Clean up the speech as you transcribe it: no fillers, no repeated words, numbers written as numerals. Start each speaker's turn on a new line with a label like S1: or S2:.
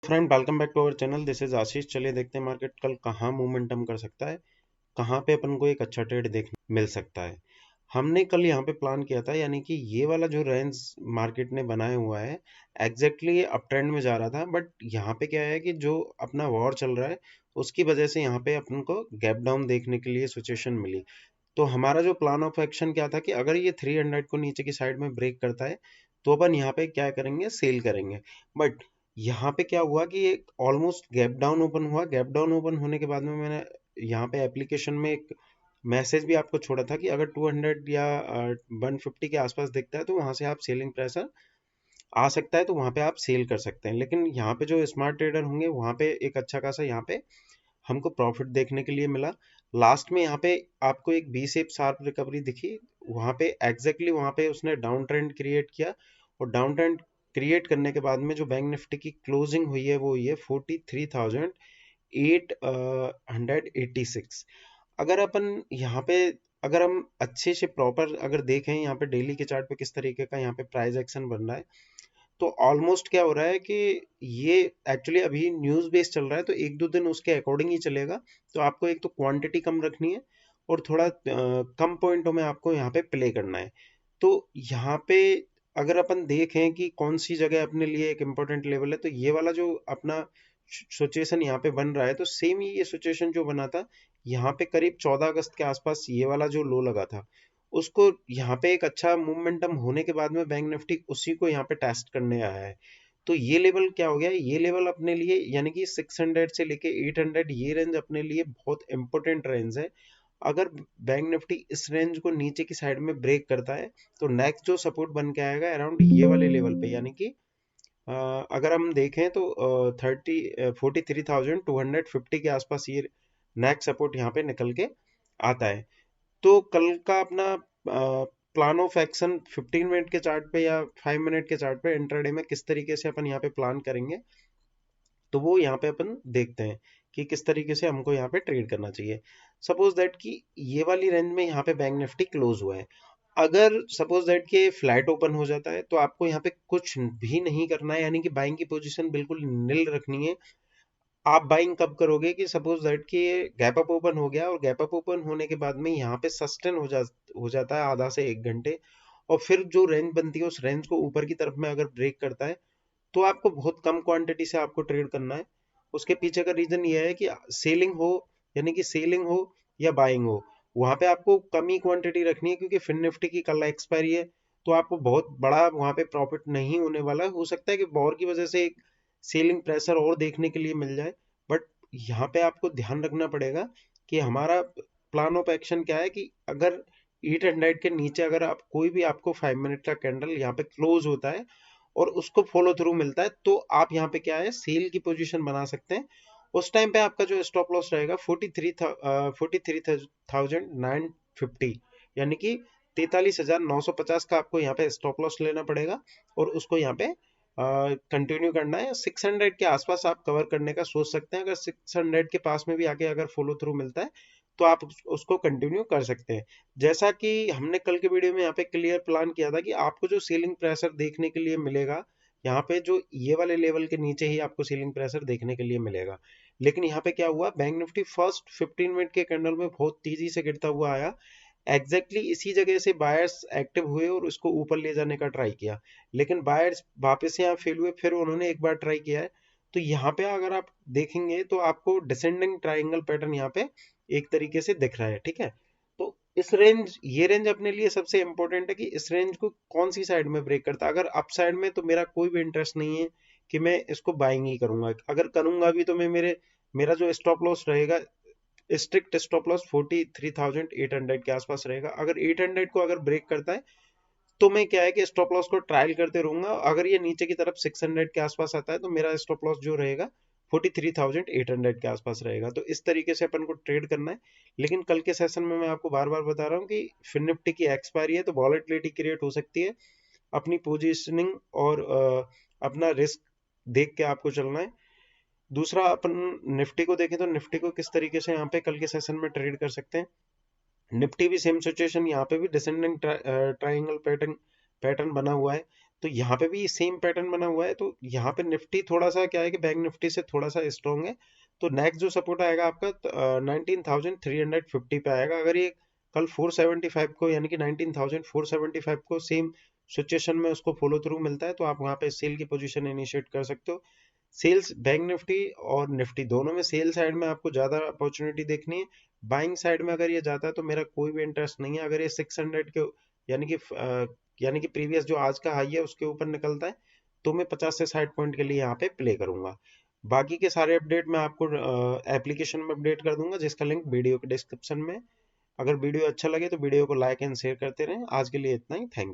S1: Friend, welcome back to our channel. This is Ashish. चलिए देखते हैं मार्केट कल कहाँ मोमेंटम कर सकता है, कहाँ पे अपन को एक अच्छा ट्रेड देखने मिल सकता है। हमने कल यहाँ पे प्लान किया था, यानी कि ये वाला जो रेंज मार्केट ने बनाया हुआ है एग्जैक्टली अप ट्रेंड में जा रहा था। बट यहाँ पे क्या है कि जो अपना वॉर चल रहा है उसकी वजह से यहाँ पे अपन को गैप डाउन देखने के लिए सिचुएशन मिली। तो हमारा जो प्लान ऑफ एक्शन क्या था कि अगर ये 300 को नीचे की साइड में ब्रेक करता है तो अपन यहाँ पे क्या करेंगे, सेल करेंगे। बट यहाँ पे क्या हुआ कि एक ऑलमोस्ट गैप डाउन ओपन हुआ। गैप डाउन ओपन होने के बाद में मैंने यहाँ पे एप्लीकेशन में एक मैसेज भी आपको छोड़ा था कि अगर 200 या 150 के आसपास दिखता है तो वहां से आप सेलिंग प्रेशर आ सकता है, तो वहां पे आप सेल कर सकते हैं। लेकिन यहाँ पे जो स्मार्ट ट्रेडर होंगे वहां पे एक अच्छा खासा यहाँ पे हमको प्रॉफिट देखने के लिए मिला। लास्ट में यहाँ पे आपको एक बी शेप शार्प रिकवरी दिखी। वहां पे एग्जैक्टली वहां पे उसने डाउन ट्रेंड क्रिएट किया, और डाउन ट्रेंड क्रिएट करने के बाद में जो बैंक निफ्टी की क्लोजिंग हुई है वो हुई है 43,886। अगर अपन यहाँ पे, अगर हम अच्छे से प्रॉपर अगर देखें यहाँ पे डेली के चार्ट पे किस तरीके का यहाँ पे प्राइस एक्शन बन रहा है, तो ऑलमोस्ट क्या हो रहा है कि ये एक्चुअली अभी न्यूज़ बेस्ड चल रहा है, तो एक दो दिन उसके अकॉर्डिंग ही चलेगा। तो आपको एक तो क्वांटिटी कम रखनी है और थोड़ा कम पॉइंटों में आपको यहाँ पे प्ले करना है। तो यहाँ पे अगर अपन देखें कि कौन सी जगह अपने लिए एक इम्पोर्टेंट लेवल है, तो ये वाला जो अपना सिचुएशन यहाँ पे बन रहा है, तो सेम ही ये सिचुएशन जो बना था यहाँ पे करीब 14 अगस्त के आसपास, ये वाला जो लो लगा था उसको यहाँ पे एक अच्छा मोमेंटम होने के बाद में बैंक निफ्टी उसी को यहाँ पे टेस्ट करने आया है। तो ये लेवल क्या हो गया, ये लेवल अपने लिए यानी कि 600 से लेके 800, ये रेंज अपने लिए बहुत इंपॉर्टेंट रेंज है। अगर बैंक निफ्टी इस रेंज को नीचे की साइड में ब्रेक करता है तो नेक्स्ट जो सपोर्ट बन के आएगा अराउंड ये वाले लेवल पे, यानी कि अगर हम देखें तो 43,250 के आसपास ये नेक्स्ट सपोर्ट यहाँ पे निकल के आता है। तो कल का अपना प्लान ऑफ एक्शन 15 मिनट के चार्ट पे या 5 मिनट के चार्ट पे इंट्राडे में किस तरीके से अपन यहाँ पे प्लान करेंगे, तो वो यहाँ पे अपन देखते हैं कि किस तरीके से हमको यहाँ पे ट्रेड करना चाहिए। सपोज दैट कि ये वाली रेंज में यहाँ पे बैंक निफ्टी क्लोज हुआ है। अगर सपोज दैट कि फ्लैट ओपन हो जाता है तो आपको यहाँ पे कुछ भी नहीं करना है, यानी कि बाइंग की पोजीशन बिल्कुल नील रखनी है। आप बाइंग कब करोगे कि सपोज दैट कि ये गैप अप ओपन हो गया और गैप अप ओपन होने के बाद में यहाँ पे सस्टेन हो जाता है आधा से 1 घंटे, और फिर जो रेंज बनती है उस रेंज को ऊपर की तरफ में अगर ब्रेक करता है तो आपको बहुत कम क्वांटिटी से आपको ट्रेड करना है। उसके पीछे का रीजन ये है कि सेलिंग हो, यानी कि सेलिंग हो या बाइंग हो, वहां पे आपको कम ही क्वांटिटी रखनी है, क्योंकि फिन निफ्टी की कल एक्सपायरी है। तो आपको बहुत बड़ा वहां पे प्रॉफिट नहीं होने वाला। हो सकता है कि वॉर की वजह से एक सेलिंग प्रेशर और देखने के लिए मिल जाए। बट यहाँ पे आपको ध्यान रखना पड़ेगा कि हमारा प्लान ऑफ एक्शन क्या है कि अगर 800 के नीचे अगर आप कोई भी आपको 5 मिनट का कैंडल यहाँ पे क्लोज होता है और उसको फॉलो थ्रू मिलता है, तो आप यहाँ पे क्या है, सेल की पोजीशन बना सकते हैं। उस टाइम पे आपका जो स्टॉप लॉस रहेगा 43,950, यानी कि 43,950 का आपको यहाँ पे स्टॉप लॉस लेना पड़ेगा और उसको यहाँ पे कंटिन्यू करना है। 600 के आसपास आप कवर करने का सोच सकते हैं। अगर 600 के पास में भी आके अगर फॉलो थ्रू मिलता है तो आप उसको कंटिन्यू कर सकते हैं। जैसा कि हमने कल के वीडियो में यहाँ पे क्लियर प्लान किया था कि आपको जो सीलिंग प्रेशर देखने के लिए मिलेगा, यहाँ पे जो ये वाले लेवल के नीचे ही आपको सीलिंग प्रेशर देखने के लिए मिलेगा। लेकिन यहाँ पे क्या हुआ, बैंक निफ्टी फर्स्ट 15 मिनट के कैंडल में बहुत तेजी से गिरता हुआ आया। इसी जगह से बायर्स एक्टिव हुए और उसको ऊपर ले जाने का ट्राई किया, लेकिन बायर्स वापस यहाँ फेल हुए, फिर उन्होंने एक बार ट्राई किया है। तो यहाँ पे अगर आप देखेंगे तो आपको डिसेंडिंग ट्राइंगल पैटर्न यहाँ पे एक तरीके से दिख रहा है, ठीक है। तो इस रेंज, ये रेंज अपने लिए सबसे इंपॉर्टेंट है कि इस रेंज को कौन सी साइड में ब्रेक करता है। अगर अप साइड में तो मेरा कोई भी इंटरेस्ट नहीं है कि मैं इसको बाइंग ही करूंगा। अगर करूंगा भी तो मैं मेरा जो स्टॉप लॉस रहेगा, स्ट्रिक्ट स्टॉप लॉस 43,800 के आसपास रहेगा। अगर 800 को अगर ब्रेक करता है तो मैं क्या है कि स्टॉप लॉस को ट्रायल करते रहूंगा। अगर ये नीचे की तरफ 600 के आसपास आता है तो मेरा स्टॉप लॉस जो रहेगा 43,800 के आसपास रहेगा। तो इस तरीके से अपन को ट्रेड करना है। लेकिन कल के सेशन में मैं आपको बार बार बता रहा हूँ कि फिन निफ्टी की एक्सपायरी है तो वॉलेटिलिटी क्रिएट हो सकती है। अपनी पोजीशनिंग और अपना रिस्क देख के आपको चलना है। दूसरा, अपन निफ्टी को देखें तो निफ्टी को किस तरीके से यहाँ पे कल के सेशन में ट्रेड कर सकते हैं। निफ्टी भी सेम सिचुएशन, यहाँ पे भी डिसेंडिंग ट्राइंगल पैटर्न बना हुआ है। तो यहाँ पे भी सेम पैटर्न बना हुआ है। तो यहाँ पे निफ्टी थोड़ा सा क्या है कि बैंक निफ्टी से थोड़ा सा स्ट्रॉन्ग है। तो नेक्स्ट जो सपोर्ट आएगा आपका 19,350 पे आएगा। अगर ये कल 475 को यानी कि 19,475 को सेम सिचुएशन में उसको फॉलो थ्रू मिलता है तो आप वहाँ पे सेल की पोजीशन इनिशिएट कर सकते हो। सेल्स बैंक निफ्टी और निफ्टी दोनों में सेल साइड में आपको ज़्यादा अपॉर्चुनिटी देखनी है। बाइंग साइड में अगर ये जाता है तो मेरा कोई भी इंटरेस्ट नहीं है। अगर ये 600 के यानी कि यानी कि प्रीवियस जो आज का हाई है उसके ऊपर निकलता है तो मैं 50 से 60 पॉइंट के लिए यहाँ पे प्ले करूंगा। बाकी के सारे अपडेट मैं आपको एप्लीकेशन में अपडेट कर दूंगा जिसका लिंक वीडियो के डिस्क्रिप्शन में। अगर वीडियो अच्छा लगे तो वीडियो को लाइक एंड शेयर करते रहें। आज के लिए इतना ही। Thank you.